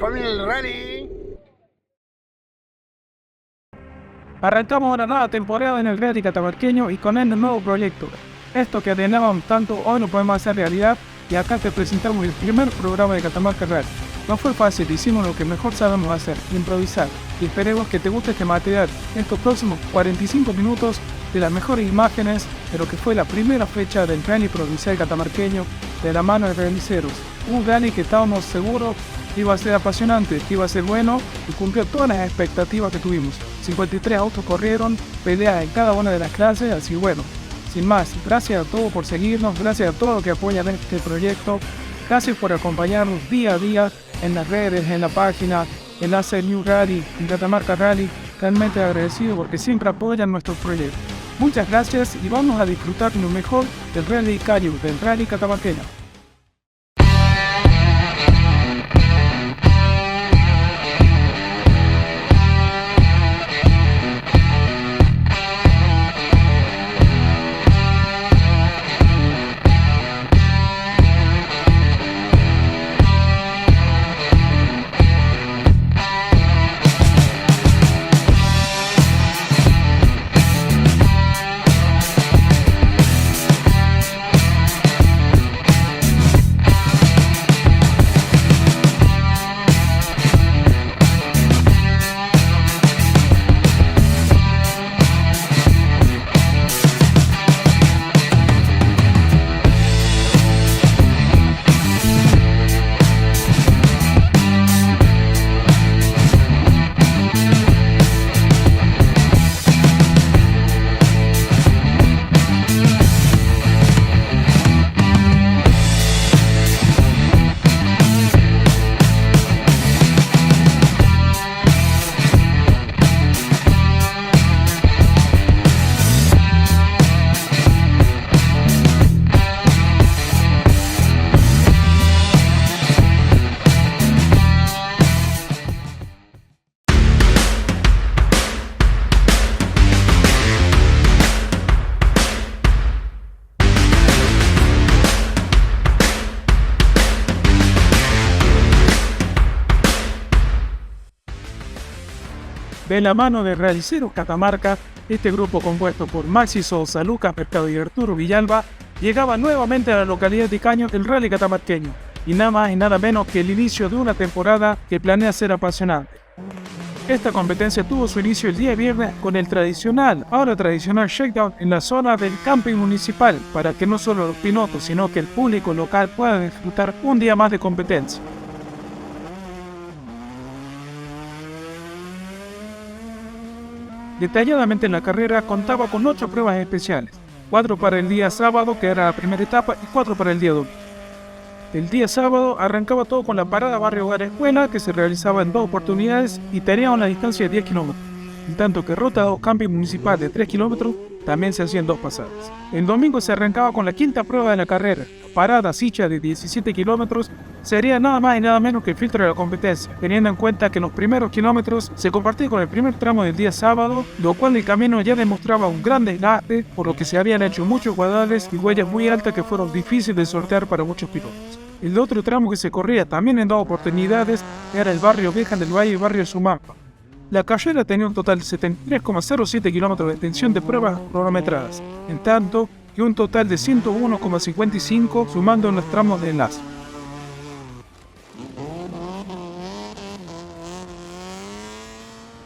familia del rally. Arrancamos una nueva temporada en el Rally Catamarqueño y con él un nuevo proyecto. Esto que anhelábamos tanto, hoy lo podemos hacer realidad y acá te presentamos el primer programa de Catamarca Rally. No fue fácil, hicimos lo que mejor sabemos hacer, improvisar. Y esperemos que te guste este material. Estos próximos 45 minutos de las mejores imágenes de lo que fue la primera fecha del Rally Provincial Catamarqueño de la mano de realiceros. Un rally que estábamos seguros que iba a ser apasionante, que iba a ser bueno y cumplió todas las expectativas que tuvimos. 53 autos corrieron, peleas en cada una de las clases, así bueno. Sin más, gracias a todos por seguirnos, gracias a todos los que apoyan este proyecto, gracias por acompañarnos día a día en las redes, en la página, en AC New Rally, en Catamarca Rally. Realmente agradecido porque siempre apoyan nuestros proyectos. Muchas gracias y vamos a disfrutar lo mejor del Rally Cayo, del Rally Catamarqueño. De la mano de Realiceros Catamarca, este grupo compuesto por Maxi Sosa, Lucas Mercado y Arturo Villalba, llegaba nuevamente a la localidad de Caño el Rally Catamarqueño, y nada más y nada menos que el inicio de una temporada que planea ser apasionante. Esta competencia tuvo su inicio el día viernes con el ahora tradicional shakedown en la zona del camping municipal, para que no solo los pilotos, sino que el público local pueda disfrutar un día más de competencia. Detalladamente la carrera contaba con 8 pruebas especiales, 4 para el día sábado, que era la primera etapa, y 4 para el día domingo. El día sábado arrancaba todo con la parada Barrio Hogar Escuela, que se realizaba en 2 oportunidades y tenía una distancia de 10 kilómetros, en tanto que Ruta 2 Camping Municipal de 3 kilómetros también se hacían 2 pasadas. El domingo se arrancaba con la quinta prueba de la carrera, parada Sicha de 17 kilómetros, sería nada más y nada menos que el filtro de la competencia, teniendo en cuenta que los primeros kilómetros se compartían con el primer tramo del día sábado, lo cual el camino ya demostraba un gran desgaste, por lo que se habían hecho muchos guadales y huellas muy altas que fueron difíciles de sortear para muchos pilotos. El otro tramo que se corría también en 2 oportunidades era el barrio Vieja del Valle y barrio Sumampa. La carrera tenía un total de 73,07 kilómetros de extensión de pruebas cronometradas, en tanto que un total de 101,55 sumando en los tramos de enlace.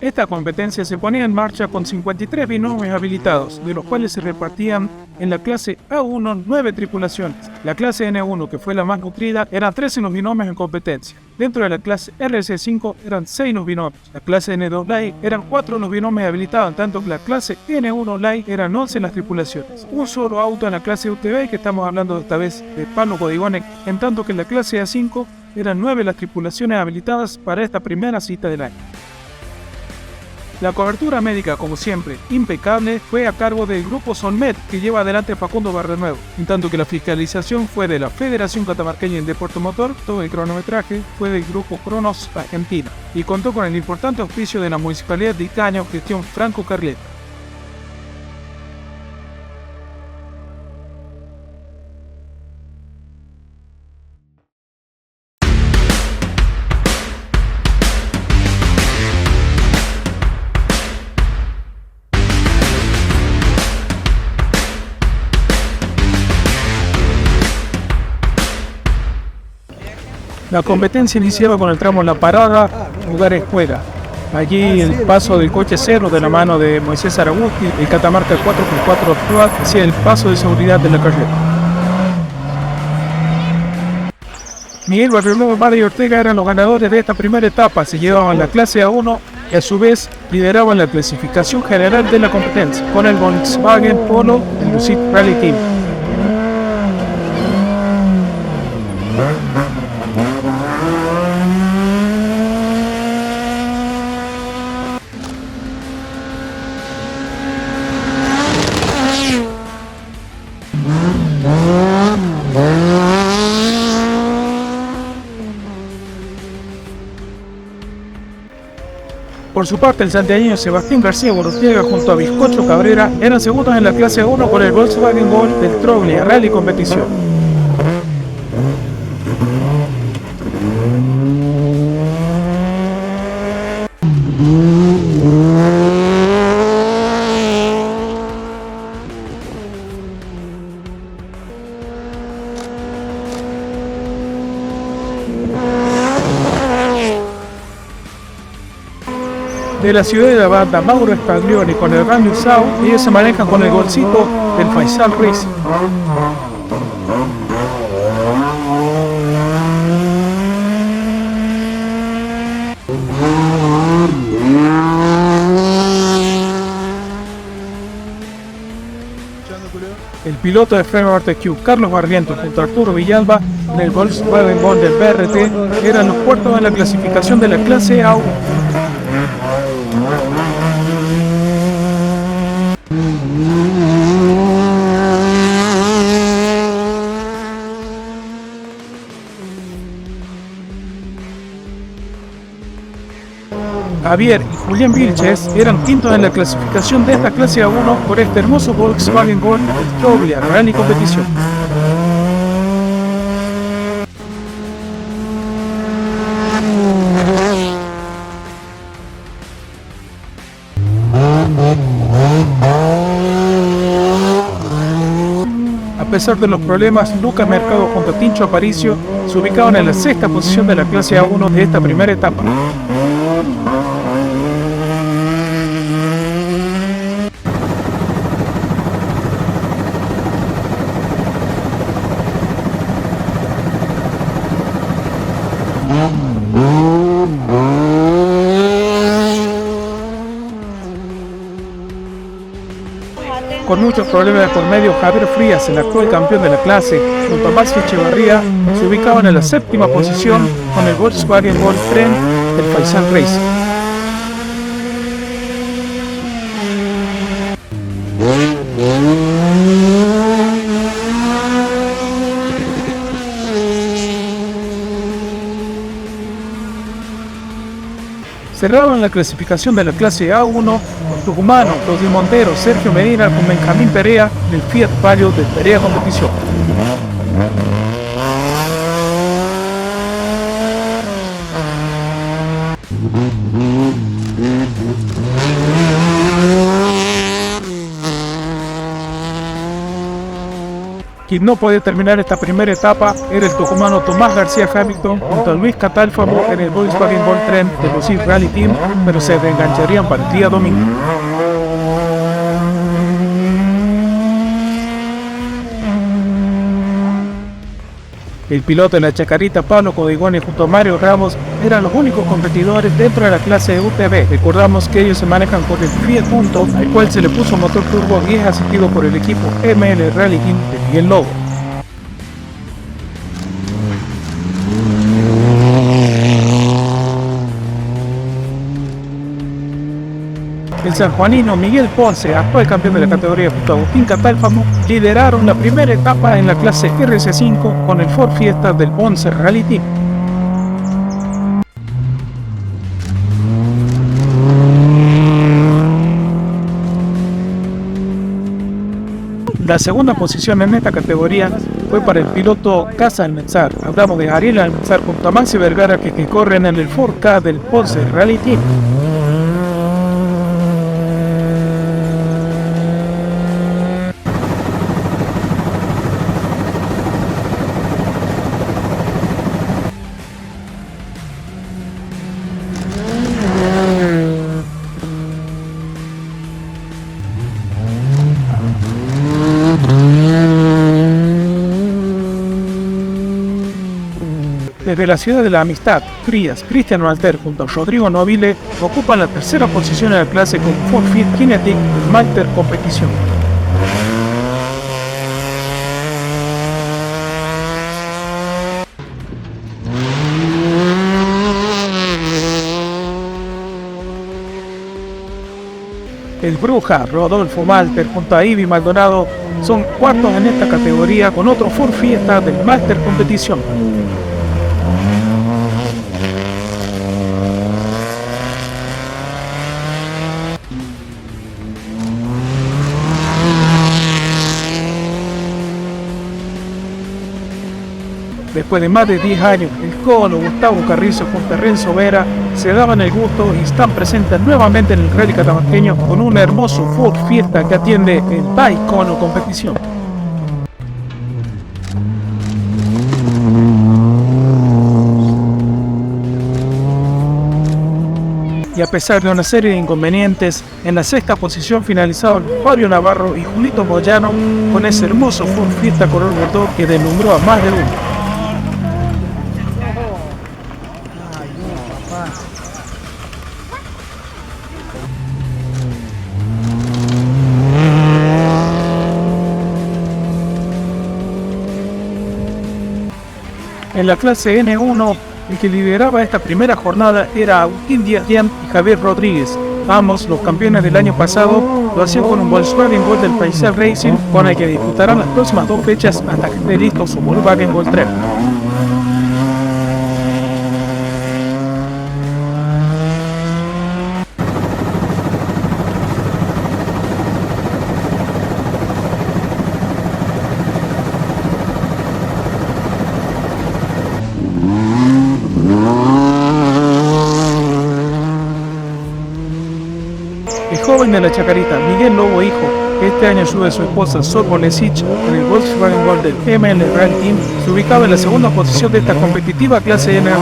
Esta competencia se ponía en marcha con 53 binomios habilitados, de los cuales se repartían en la clase A1 9 tripulaciones. La clase N1, que fue la más nutrida, eran 13 los binomios en competencia. Dentro de la clase RC5 eran 6 los binomios. La clase N2 Light eran 4 los binomios habilitados, en tanto que la clase N1 Light eran 11 las tripulaciones. Un solo auto en la clase UTV, que estamos hablando esta vez de Pablo Codigones, en tanto que en la clase A5 eran 9 las tripulaciones habilitadas para esta primera cita del año. La cobertura médica, como siempre, impecable, fue a cargo del grupo Solmed, que lleva adelante Facundo Barrenuevo, en tanto que la fiscalización fue de la Federación Catamarqueña de Deporte Motor. Todo el cronometraje fue del grupo Cronos Argentina y contó con el importante auspicio de la Municipalidad de Caño, gestión Franco Carleta. La competencia iniciaba con el tramo La Parada, lugar escuela. Allí el paso del coche cero de la mano de Moisés Aragusti, el Catamarca 4x4 actual, hacia el paso de seguridad de la carrera. Miguel Barrioló y Mario Ortega eran los ganadores de esta primera etapa, se llevaban la clase A1 y a su vez lideraban la clasificación general de la competencia con el Volkswagen Polo del Lucid Rally Team. Por su parte, el santiagueño Sebastián García Borutiega junto a Bizcocho Cabrera eran segundos en la clase 1 con el Volkswagen Gol del Troglia Rally Competición. De la ciudad de la banda Mauro Spaglioni con el Randy Sau, ellos se manejan con el golcito del Faisal Racing. El piloto de Freno Q, Carlos Barrientos, junto a Arturo Villalba, en el Volkswagen Gol del BRT, eran los cuartos en la clasificación de la clase A1. Javier y Julián Vilches eran quintos en la clasificación de esta clase A1 por este hermoso Volkswagen Gol del Troglia Rally Competición. A pesar de los problemas, Lucas Mercado junto a Tincho Aparicio se ubicaban en la sexta posición de la clase A1 de esta primera etapa. Con muchos problemas por medio, Javier Frías, el actual campeón de la clase, junto a Maxi Echevarría, se ubicaban en la séptima posición con el Volkswagen Gol Tren del Faisal Racing. Cerraban la clasificación de la clase A1 con Tucumano, Claudio Montero, Sergio Medina con Benjamín Perea del Fiat Palio de Perea Competición. Quien no podía terminar esta primera etapa era el tucumano Tomás García Hamilton junto a Luis Catalfamo en el Volkswagen Gol Tren de Lucid Rally Team, pero se reengancharían para el día domingo. El piloto de la Chacarita Pablo Codigoni junto a Mario Ramos eran los únicos competidores dentro de la clase de UTV. Recordamos que ellos se manejan con el Fiat Punto, al cual se le puso motor turbo y es asistido por el equipo ML Rally Team de Miguel Lobo. El sanjuanino Miguel Ponce, actual campeón de la categoría junto a Agustín Catalfamo, lideraron la primera etapa en la clase RC5 con el Ford Fiesta del Ponce Rally Team. La segunda posición en esta categoría fue para el piloto Casa Almenzar. Hablamos de Ariel Almenzar junto a Maxi Vergara que corren en el Ford K del Ponce Rally Team. Desde la ciudad de la Amistad, Frías, Cristian Walter junto a Rodrigo Nobile ocupan la tercera posición en la clase con Ford Fiat Kinetic Master Competición. El Bruja, Rodolfo Malter junto a Ivy Maldonado son cuartos en esta categoría con otro Ford Fiesta del Master Competición. Después de más de 10 años, el Colo, Gustavo Carrizo junto a Renzo Vera se daban el gusto y están presentes nuevamente en el rally catamarqueño con un hermoso Ford Fiesta que atiende el Taekwondo competición. Y a pesar de una serie de inconvenientes, en la sexta posición finalizaron Fabio Navarro y Julito Moyano con ese hermoso Ford Fiesta color bordó que deslumbró a más de uno. En la clase N1, el que lideraba esta primera jornada era Agustín Díaz y Javier Rodríguez. Ambos, los campeones del año pasado, lo hacían con un Volkswagen Gol del Paisel Racing, con el que disputarán las próximas 2 fechas hasta que esté listo su Volkswagen Gol 3. El joven de la Chacarita, Miguel Lobo Hijo, que este año sube a su esposa Sol Bolesich en el Volkswagen Gol del ML Rally Team, se ubicaba en la segunda posición de esta competitiva clase N1.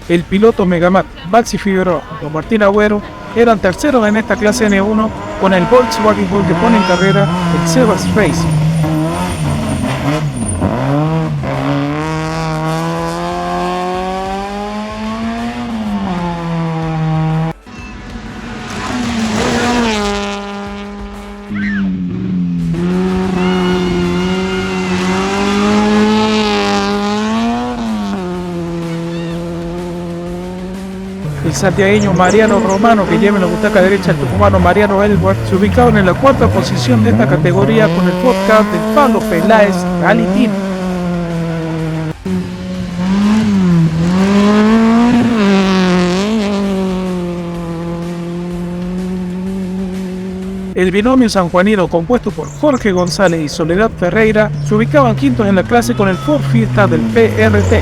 El piloto Megamat, Maxi Figueroa y Martín Agüero eran terceros en esta clase N1 con el Volkswagen Gol que pone en carrera el Sebas Racing. El santiagueño Mariano Romano, que lleva en la butaca derecha el tucumano Mariano Elward, se ubicaron en la cuarta posición de esta categoría con el podcast del Pablo Peláez Rally Team. El binomio sanjuanino, compuesto por Jorge González y Soledad Ferreira, se ubicaban quintos en la clase con el Ford Fiesta del PRT.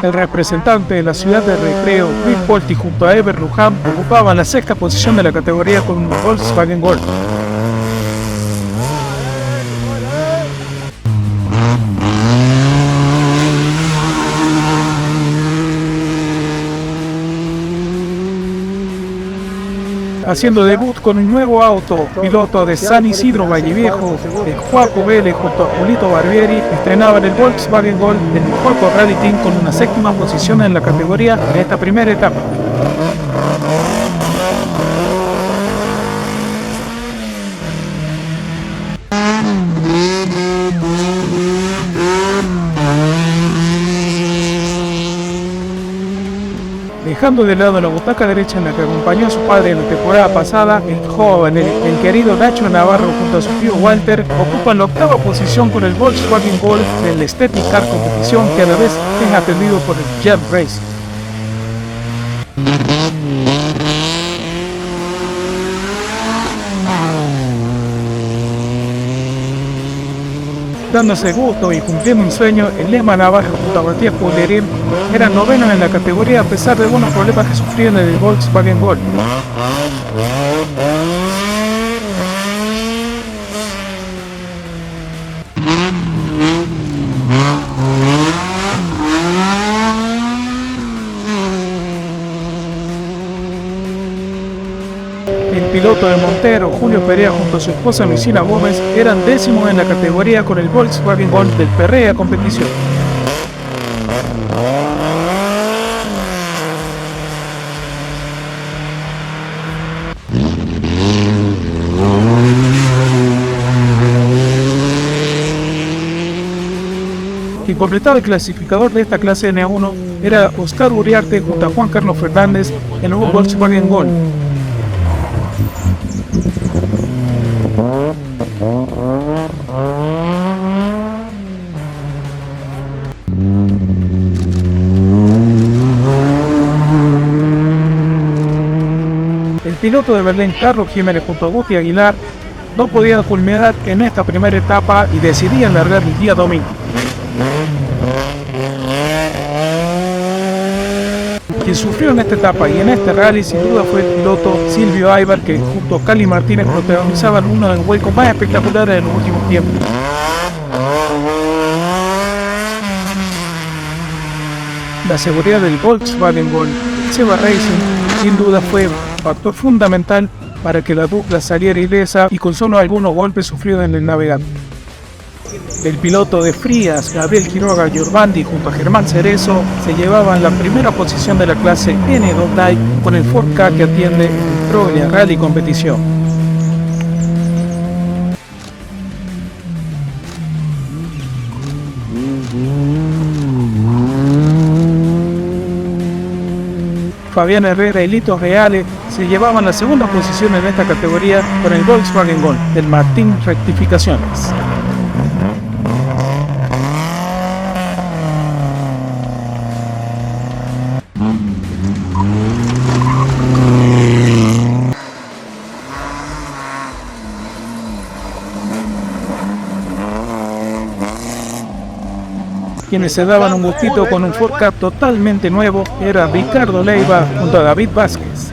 El representante de la ciudad de Recreo, Luis Polti, junto a Ever Luján, ocupaban la sexta posición de la categoría con un Volkswagen Gol. Haciendo debut con un nuevo auto, piloto de San Isidro Valleviejo, el Juaco Vélez junto a Julito Barbieri estrenaban el Volkswagen Gol del Juaco Rally Team con una séptima posición en la categoría en esta primera etapa. Dejando de lado la butaca derecha en la que acompañó a su padre en la temporada pasada, el joven, el querido Nacho Navarro junto a su tío Walter ocupan la octava posición con el Volkswagen Gol del Aesthetic Car Competición, que a la vez es atendido por el Jam Race. Dándose gusto y cumpliendo un sueño, el Lema Navarro junto a Matías Pullerín eran novenos en la categoría a pesar de algunos problemas que sufrían en el Volkswagen Gol. El piloto de Montero, Julio Perea, junto a su esposa Lucina Gómez, eran décimos en la categoría con el Volkswagen Gol del Perrea Competición. Quien completaba el clasificador de esta clase N1 era Oscar Uriarte junto a Juan Carlos Fernández en un Volkswagen Gol. El piloto de Berlín, Carlos Jiménez junto a Guti Aguilar, no podían culminar en esta primera etapa y decidían largar el día domingo. Quien sufrió en esta etapa y en este rally sin duda fue el piloto Silvio Aybar, que junto a Cali Martínez protagonizaban uno de los vuelcos más espectaculares de los últimos tiempos. La seguridad del Volkswagen Gol Seba Racing sin duda fue factor fundamental para que la dupla saliera ilesa y con solo algunos golpes sufridos en el navegante. El piloto de Frías, Gabriel Quiroga Giorvandi junto a Germán Cerezo se llevaban la primera posición de la clase N2 Light con el Ford Ka que atiende el Proglia Rally Competición. Fabián Herrera y Lito Reales se llevaban la segunda posición en esta categoría con el Volkswagen Gol del Martín Rectificaciones. Quienes se daban un gustito con un Ford Ka totalmente nuevo era Ricardo Leiva junto a David Vázquez.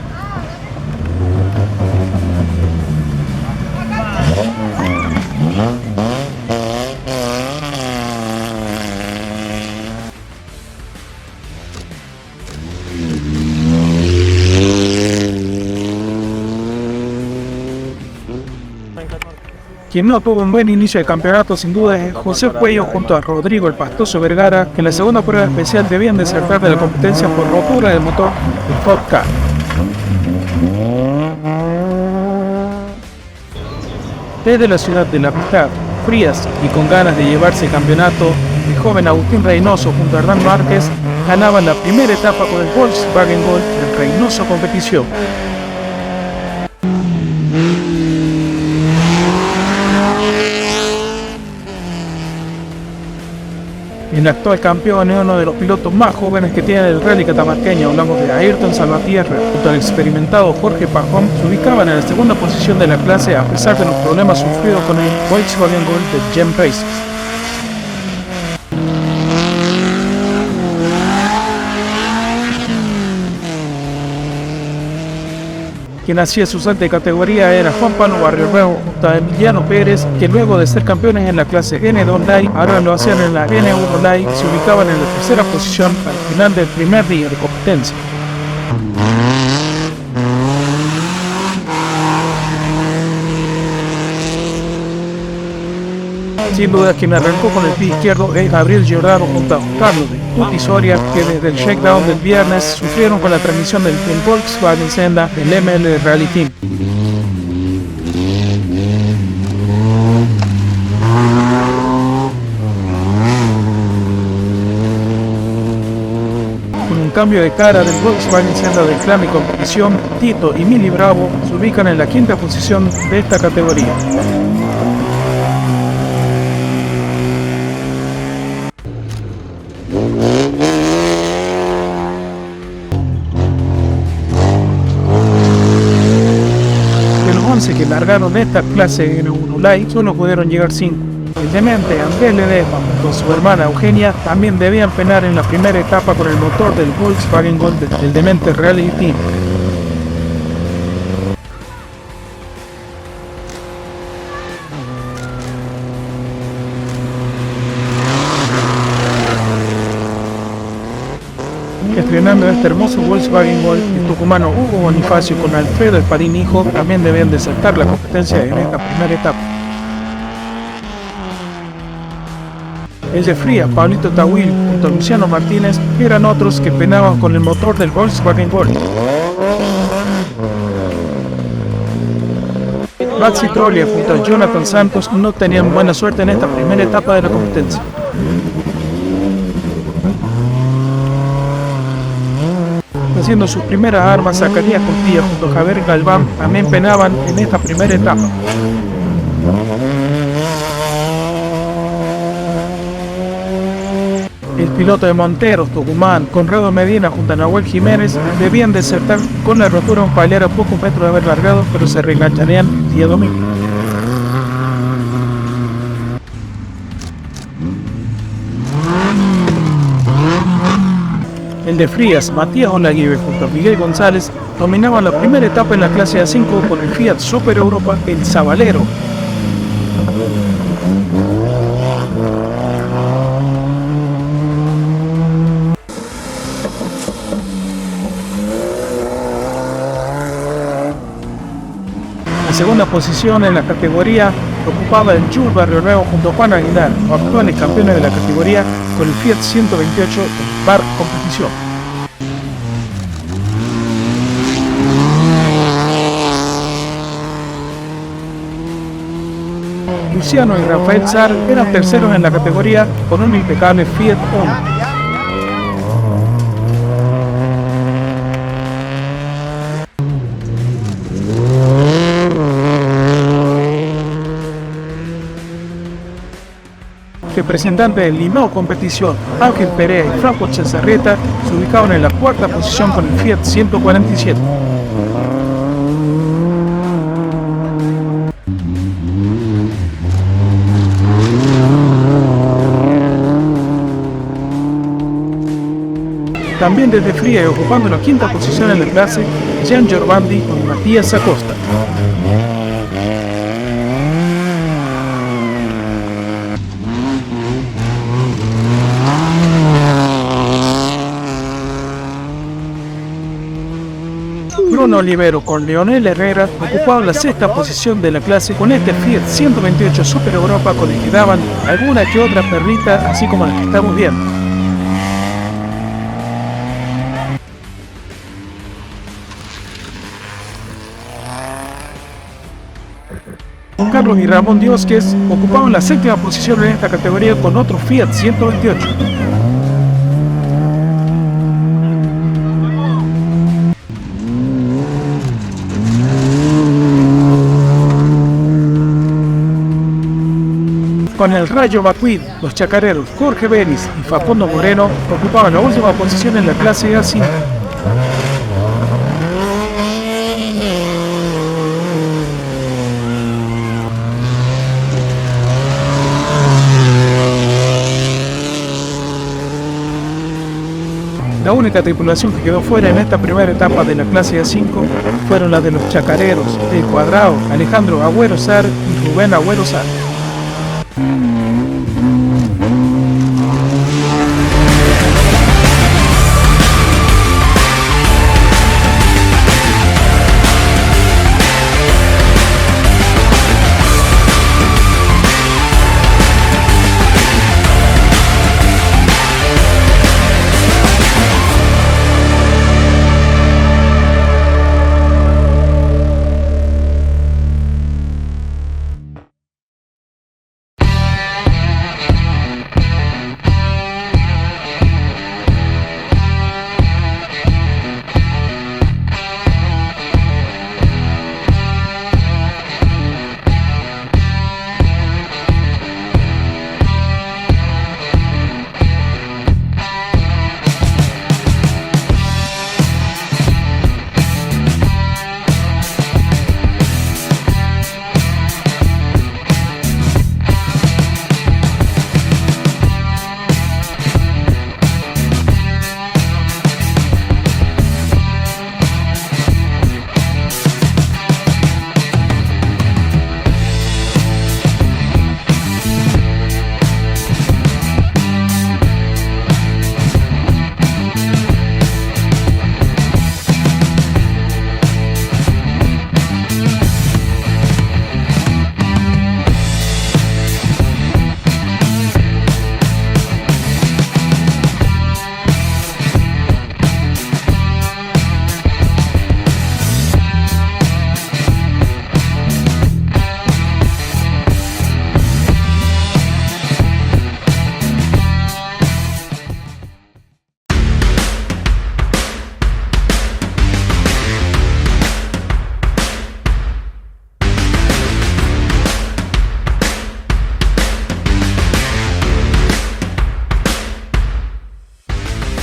Quien no tuvo un buen inicio de campeonato sin duda es José Cuello junto a Rodrigo el Pastoso Vergara, que en la segunda prueba especial debían desertar de la competencia por rotura del motor del Ford Ka. Desde la ciudad de La Piedad, Frías y con ganas de llevarse el campeonato, el joven Agustín Reynoso junto a Hernán Márquez ganaban la primera etapa con el Volkswagen Gol del Reynoso Competición. El actual campeón es uno de los pilotos más jóvenes que tiene el rally catamarqueño. Hablamos de Ayrton Salvatierra. Junto al experimentado Jorge Pajón, se ubicaban en la segunda posición de la clase a pesar de los problemas sufridos con el Volkswagen Gol de Gem Racing. Quien hacía su salto de categoría era Juan Pablo Barrio junto a Emiliano Pérez, que luego de ser campeones en la clase N2 Light, ahora lo hacían en la N1 Light y se ubicaban en la tercera posición al final del primer día de competencia. Sin duda quien arrancó con el pie izquierdo es Gabriel Giordano junto a Carlos de Tuti Soria, que desde el shakedown del viernes sufrieron con la transmisión del Volkswagen Senda del ML Rally Team. Con un cambio de cara del Volkswagen Senda del Clan y Competición, Tito y Mili Bravo se ubican en la quinta posición de esta categoría. De los 11 que largaron esta clase en N1 Light, solo pudieron llegar 5. El demente Andrés Ledesma con su hermana Eugenia también debían penar en la primera etapa con el motor del Volkswagen Gol del demente Rally Team. Estrenando este hermoso Volkswagen Gol, el tucumano Hugo Bonifacio con Alfredo Esparín hijo también debían de saltar la competencia en esta primera etapa. El de Fría, Pablito Tawil junto a Luciano Martínez eran otros que penaban con el motor del Volkswagen Gol. Maxi Trollia junto a Jonathan Santos no tenían buena suerte en esta primera etapa de la competencia. Haciendo sus primeras armas, Zacarías Costilla junto a Javier Galván también penaban en esta primera etapa. El piloto de Monteros, Tucumán, Conrado Medina junto a Nahuel Jiménez debían desertar con la rotura un a pocos metros de haber largado, pero se reengancharían el día domingo. El de Frías, Matías Olaguibel junto a Miguel González dominaban la primera etapa en la clase A5 con el Fiat Super Europa, el Zabalero. La segunda posición en la categoría ocupaba el Jules Barrio Nuevo junto a Juan Aguilar, actuales campeones de la categoría con el Fiat 128 Bar Competición. Luciano y Rafael Sar eran terceros en la categoría con un impecable Fiat Uno. Representantes del Limao Competición, Ángel Perea y Franco Chazarreta se ubicaban en la cuarta posición con el Fiat 147. También desde Fría y ocupando la quinta posición en la clase, Gian Giorvandi y Matías Acosta. Bruno Olivero con Leonel Herrera ocupaban la sexta posición de la clase con este Fiat 128 Super Europa con el que daban alguna que otra perrita, así como las que estamos viendo. Carlos y Ramón Diosques ocupaban la séptima posición en esta categoría con otro Fiat 128. Con el Rayo Bacuid, los chacareros Jorge Beris y Facundo Moreno ocupaban la última posición en la clase A5. La única tripulación que quedó fuera en esta primera etapa de la clase A5 fueron las de los chacareros, El Cuadrado, Alejandro Agüero Sar y Rubén Agüero Sar.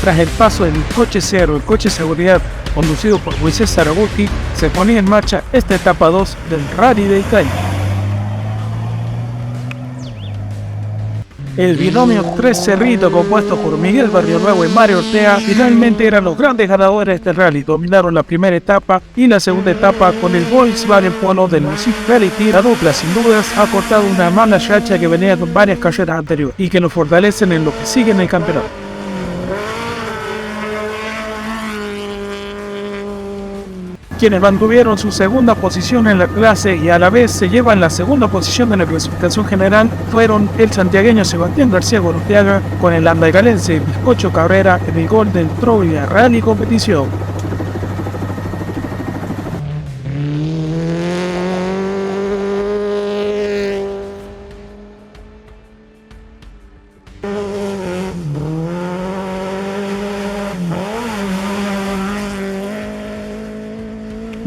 Tras el paso del coche cero, el coche de seguridad conducido por Moisés Zaragoza, se ponía en marcha esta etapa 2 del Rally de Italia. El binomio Tres Cerritos, compuesto por Miguel Barrionuevo y Mario Ortega, finalmente eran los grandes ganadores de este rally. Dominaron la primera etapa y la segunda etapa con el Volkswagen Polo del Municipality. La dupla, sin dudas, ha cortado una mala racha que venía con varias carreras anteriores y que nos fortalecen en lo que sigue en el campeonato. Quienes mantuvieron su segunda posición en la clase y a la vez se llevan la segunda posición en la clasificación general fueron el santiagueño Sebastián García Gorostiaga con el andaigalense Bizcocho Cabrera en el Golden Trophy Rally Competición.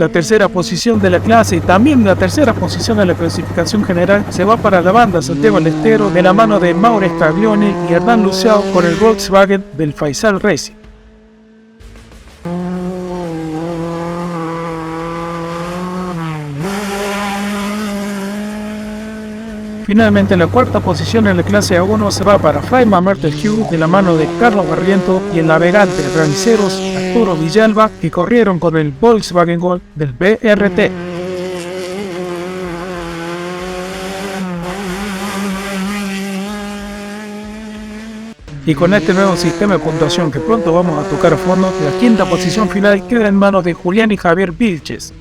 La tercera posición de la clase y también la tercera posición de la clasificación general se va para la banda Santiago del Estero de la mano de Mauro Scaglione y Hernán Luciao con el Volkswagen del Faisal Racing. Finalmente, la cuarta posición en la clase A1 se va para Flyman Mertel de la mano de Carlos Barriento y el navegante ranceros Arturo Villalba, que corrieron con el Volkswagen Gol del BRT. Y con este nuevo sistema de puntuación que pronto vamos a tocar a fondo, la quinta posición final queda en manos de Julián y Javier Vilches.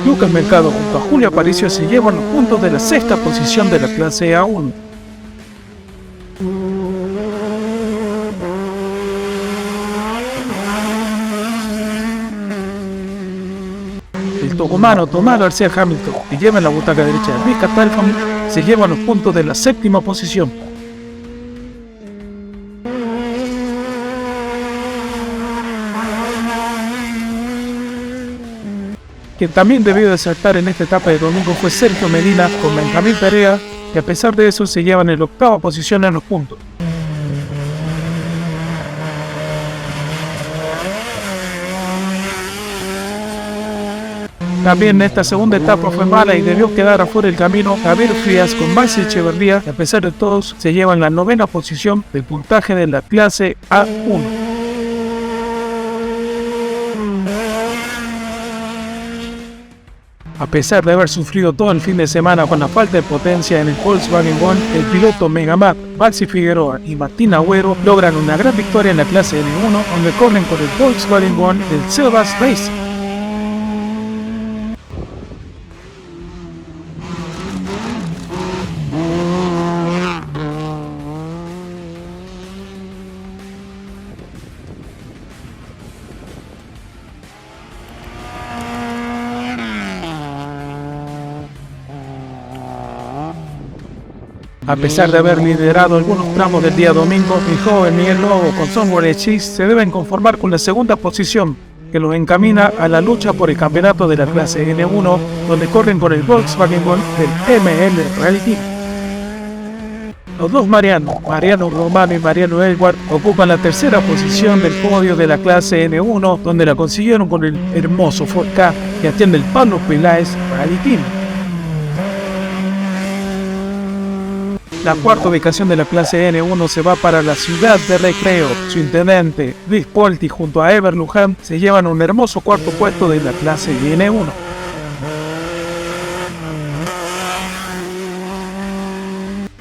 Lucas Mercado junto a Julio Aparicio se llevan los puntos de la sexta posición de la clase A1. El tucumano Tomás García Hamilton, que lleva en la butaca derecha de Luis Catalfam, se llevan los puntos de la séptima posición. Quien también debió de saltar en esta etapa de domingo fue Sergio Medina con Benjamín Perea, que a pesar de eso se llevan en la octava posición en los puntos. También en esta segunda etapa fue mala y debió quedar afuera del camino Javier Frías con Maxi Echeverría, que a pesar de todos se llevan la novena posición del puntaje de la clase A1. A pesar de haber sufrido todo el fin de semana con la falta de potencia en el Volkswagen Gol, el piloto Megamat, Maxi Figueroa y Martín Agüero logran una gran victoria en la clase N1, donde corren con el Volkswagen Gol del Silvas Racing. A pesar de haber liderado algunos tramos del día domingo, el joven Miguel Lobo con Software Cheese se deben conformar con la segunda posición, que los encamina a la lucha por el campeonato de la clase N1, donde corren con el Volkswagen Gol del ML Rally Team. Los dos Mariano Romano y Mariano Elward, ocupan la tercera posición del podio de la clase N1, donde la consiguieron con el hermoso Ford Ka que atiende el Pablo Peláez Rally Team. La cuarta ubicación de la clase N1 se va para la ciudad de Recreo. Su intendente, Luis Polti, junto a Ever Luján, se llevan un hermoso cuarto puesto de la clase N1.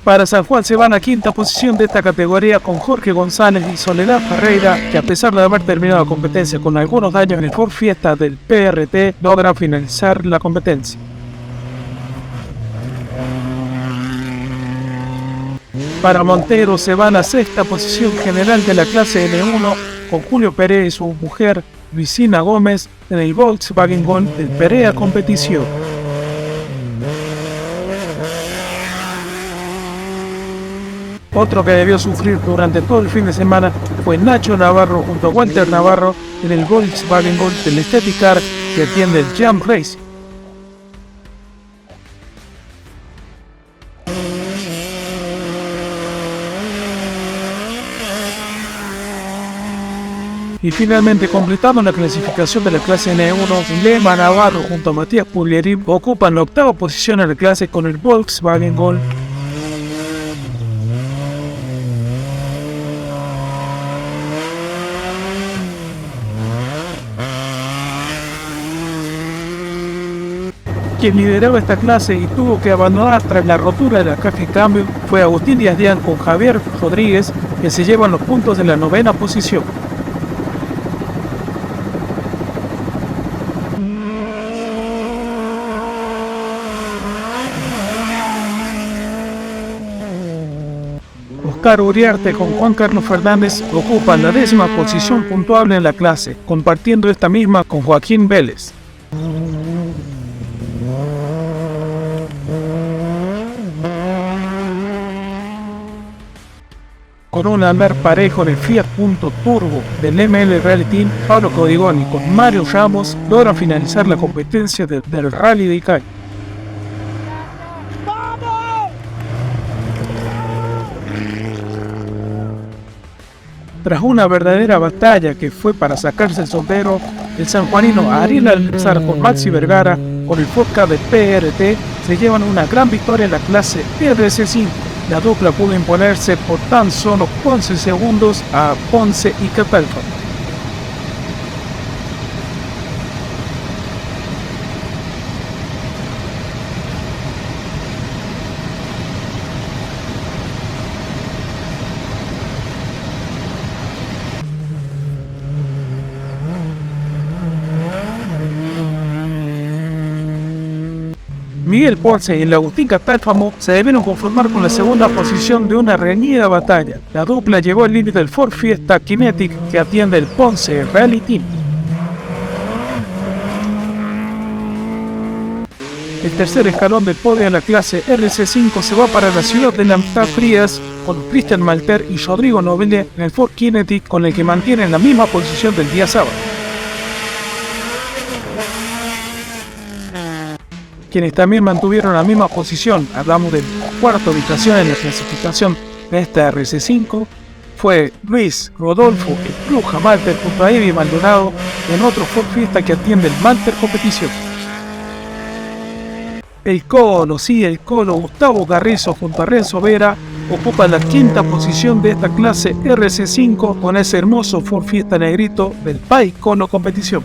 Para San Juan se van a quinta posición de esta categoría con Jorge González y Soledad Ferreira, que a pesar de haber terminado la competencia con algunos daños en el Ford Fiesta del PRT, logran finalizar la competencia. Para Montero se van a sexta posición general de la clase N1 con Julio Pérez y su mujer Luisina Gómez en el Volkswagen Gol del Perea Competición. Otro que debió sufrir durante todo el fin de semana fue Nacho Navarro junto a Walter Navarro en el Volkswagen Gol del Aesthetic Car que atiende el Jump Racing. Y finalmente, completando la clasificación de la clase N1, Lema Navarro junto a Matías Puglieri ocupan la octava posición en la clase con el Volkswagen Gol. Quien lideraba esta clase y tuvo que abandonar tras la rotura de la caja de cambio fue Agustín Díaz Díaz con Javier Rodríguez, que se llevan los puntos de la novena posición. Oscar Uriarte con Juan Carlos Fernández ocupan la 10ª posición puntuable en la clase, compartiendo esta misma con Joaquín Vélez. Con un andar parejo en el Fiat Punto Turbo del ML Rally Team, Pablo Codigoni con Mario Ramos logran finalizar la competencia del Rally de Icay. Tras una verdadera batalla que fue para sacarse el sombrero, el sanjuanino Ariel Alzar con Maxi Vergara con el Ford de PRT se llevan una gran victoria en la clase RC5. La dupla pudo imponerse por tan solo 11 segundos a Ponce y Capelco. Miguel Ponce y el Agustín Catalfamo se debieron conformar con la segunda posición de una reñida batalla. La dupla llegó al límite del Ford Fiesta Kinetic que atiende el Ponce Rally Team. El tercer escalón del podio en la clase RC5 se va para la ciudad de Lamtá Frías con Cristian Malter y Rodrigo Novelle en el Ford Kinetic, con el que mantienen la misma posición del día sábado. Quienes también mantuvieron la misma posición, hablamos de cuarta ubicación en la clasificación de esta RC5, fue Luis Rodolfo el Bruja Malter junto a Evi Maldonado en otro Ford Fiesta que atiende el Malter Competición. El Colo Gustavo Carrizo junto a Renzo Vera ocupa la quinta posición de esta clase RC5 con ese hermoso Ford Fiesta negrito del Pai Cono Competición.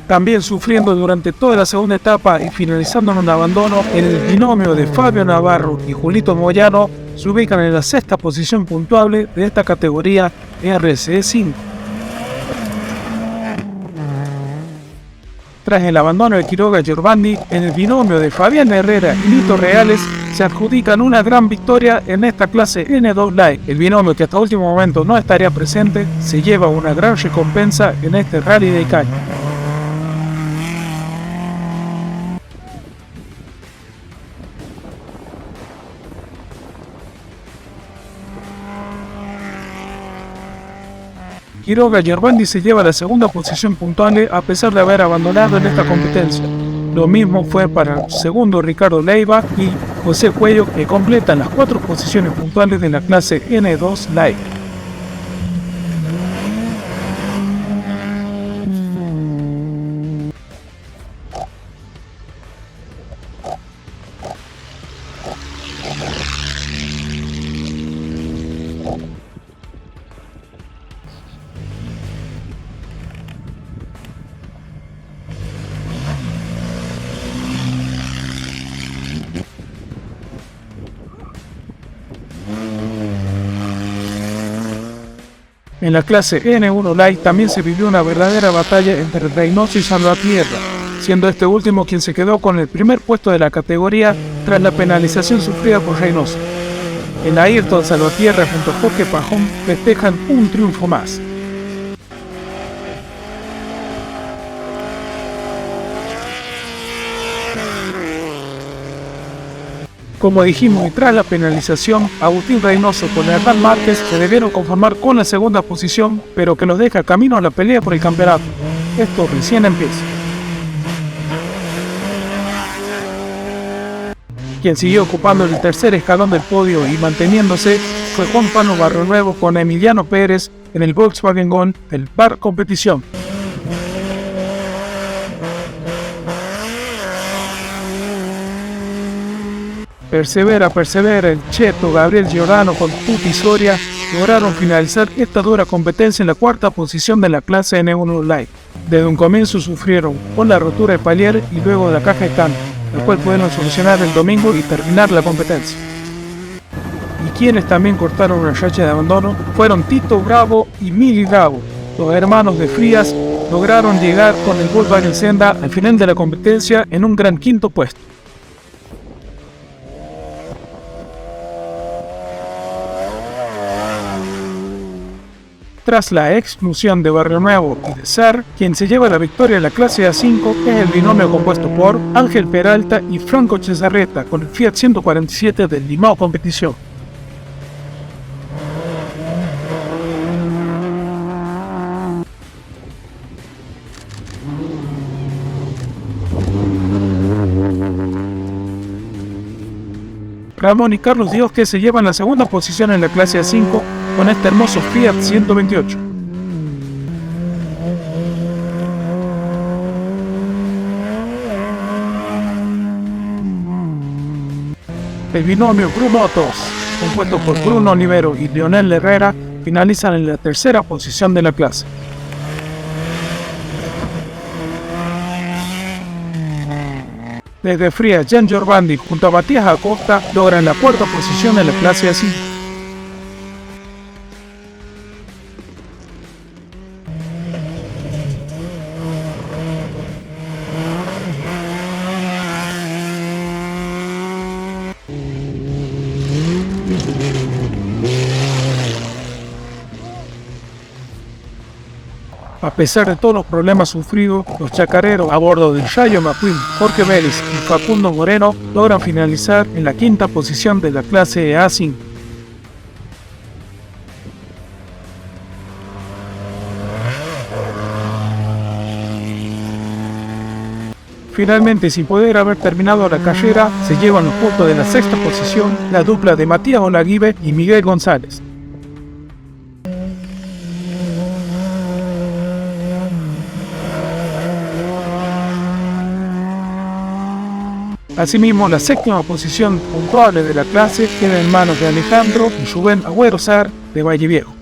También sufriendo durante toda la segunda etapa y finalizando en un abandono, en el binomio de Fabio Navarro y Julito Moyano se ubican en la sexta posición puntuable de esta categoría RC5. Tras el abandono de Quiroga y Giovanni, en el binomio de Fabián Herrera y Lito Reales se adjudican una gran victoria en esta clase N2 Light. El binomio, que hasta último momento no estaría presente, se lleva una gran recompensa en este Rally de Icay. Quiroga Yerbandi se lleva la segunda posición puntual a pesar de haber abandonado en esta competencia. Lo mismo fue para el segundo Ricardo Leiva y José Cuello, que completan las 4 posiciones puntuales de la clase N2 Light. En la clase N1 Light también se vivió una verdadera batalla entre Reynoso y Salvatierra, siendo este último quien se quedó con el primer puesto de la categoría tras la penalización sufrida por Reynoso. En Ayrton, Salvatierra junto a Jorge Pajón festejan un triunfo más. Como dijimos, y tras la penalización, Agustín Reynoso con Hernán Márquez se debieron conformar con la segunda posición, pero que los deja camino a la pelea por el campeonato. Esto recién empieza. Quien siguió ocupando el tercer escalón del podio y manteniéndose fue Juan Pablo Barrionuevo con Emiliano Pérez en el Volkswagen Gol del Par Competición. Persevera el cheto Gabriel Giordano con Tuti Soria lograron finalizar esta dura competencia en la cuarta posición de la clase N1 Light. Desde un comienzo sufrieron con la rotura de palier y luego de la caja de cambio, el cual pudieron solucionar el domingo y terminar la competencia. Y quienes también cortaron una racha de abandono fueron Tito Bravo y Mili Bravo. Los hermanos de Frías lograron llegar con el Volkswagen Senda al final de la competencia en un gran quinto puesto. Tras la exclusión de Barrionuevo y de Sar, quien se lleva la victoria en la clase A5 es el binomio compuesto por Ángel Peralta y Franco Cesarreta con el Fiat 147 del Limao Competición. Ramón y Carlos Dios que se llevan la segunda posición en la clase A5 con este hermoso Fiat 128. El binomio Brumotos, compuesto por Bruno Olivero y Lionel Herrera, finalizan en la tercera posición de la clase. Desde Fría, Gian Giovanni junto a Matías Acosta logran la cuarta posición en la clase A5. A pesar de todos los problemas sufridos, los chacareros a bordo del Rayo McQueen, Jorge Vélez y Facundo Moreno logran finalizar en la quinta posición de la clase A5. Finalmente, sin poder haber terminado la carrera, se llevan los puntos de la sexta posición la dupla de Matías Olaguibe y Miguel González. Asimismo, la séptima posición puntuable de la clase queda en manos de Alejandro y Rubén Agüero Sar de Valle Viejo.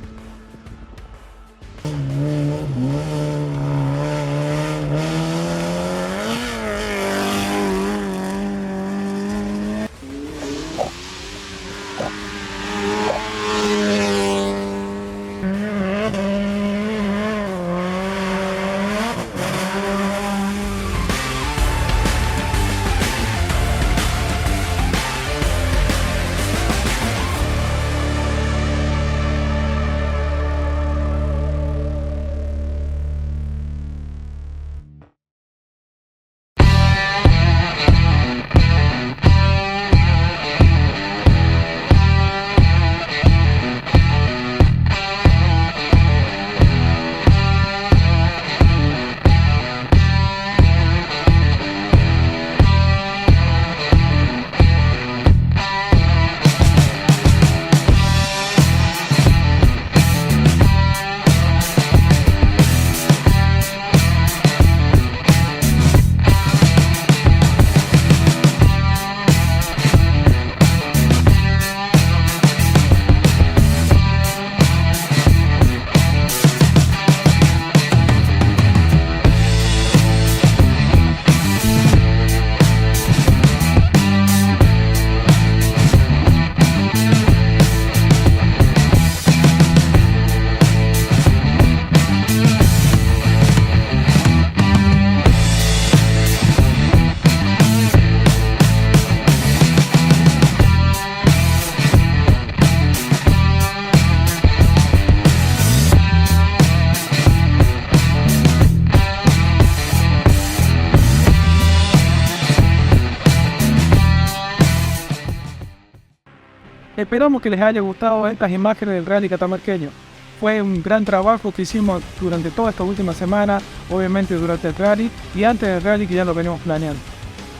Esperamos que les haya gustado estas imágenes del rally catamarqueño. Fue un gran trabajo que hicimos durante toda esta última semana, obviamente durante el rally y antes del rally que ya lo venimos planeando.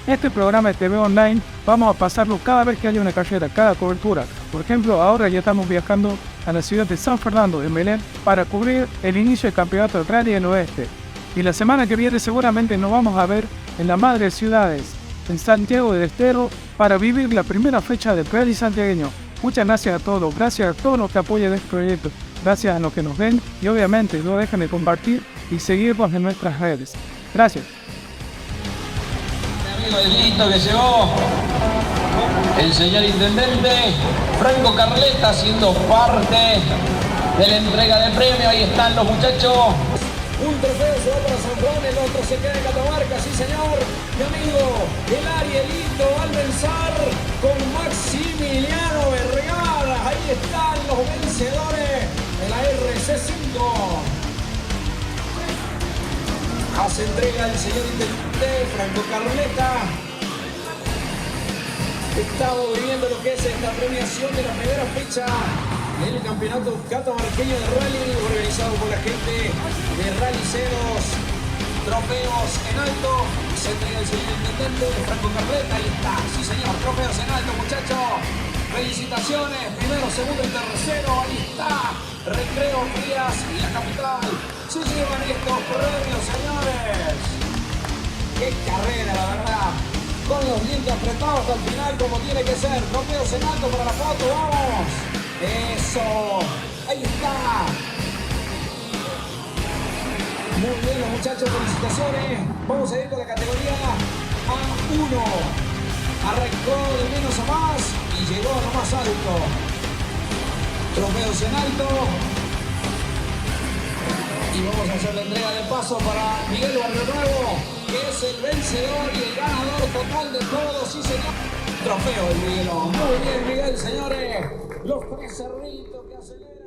Este programa de TV online vamos a pasarlo cada vez que haya una carrera, cada cobertura. Por ejemplo, ahora ya estamos viajando a la ciudad de San Fernando, en Belén, para cubrir el inicio del campeonato del Rally del Oeste. Y la semana que viene seguramente nos vamos a ver en la madre de ciudades, en Santiago del Estero, para vivir la primera fecha del Rally santiagueño. Muchas gracias a todos, gracias a todos los que apoyan este proyecto, gracias a los que nos ven y obviamente no dejen de compartir y seguirnos en nuestras redes. Gracias. Amigo del listo que llegó el señor intendente Franco Carleta haciendo parte de la entrega de premio. Ahí están los muchachos. Un trofeo se va para San Juan, el otro se queda en Catamarca, sí señor. Mi amigo, el Arielito Almenzar con Maximiliano Vergara. Ahí están los vencedores de la RC5. Hace entrega el señor intendente Franco Carleta. Estamos viviendo lo que es esta premiación de la primera fecha del campeonato catamarqueño de rally organizado por la gente de Rallyceros. Trofeos en alto. Se entrega el señor intendente Franco Carleta. Ahí está, sí señor, trofeos en alto, muchachos. Felicitaciones, primero, segundo y tercero. Ahí está. Recreo Frías y la capital se llevan estos premios, señores. Qué carrera, la verdad. Con los dientes apretados al final, como tiene que ser. Trofeos en alto para la foto, vamos. Eso. Ahí está. Muy bien, los muchachos, felicitaciones. Vamos a ir con la categoría A1. Arrancó de menos a más y llegó a lo más alto. Trofeos en alto. Y vamos a hacer la entrega de paso para Miguel Barrio Nuevo, que es el vencedor y el ganador total de todos, sí señor. Trofeo de Miguelón. Muy bien, Miguel, señores. Los tres cerritos que aceleran.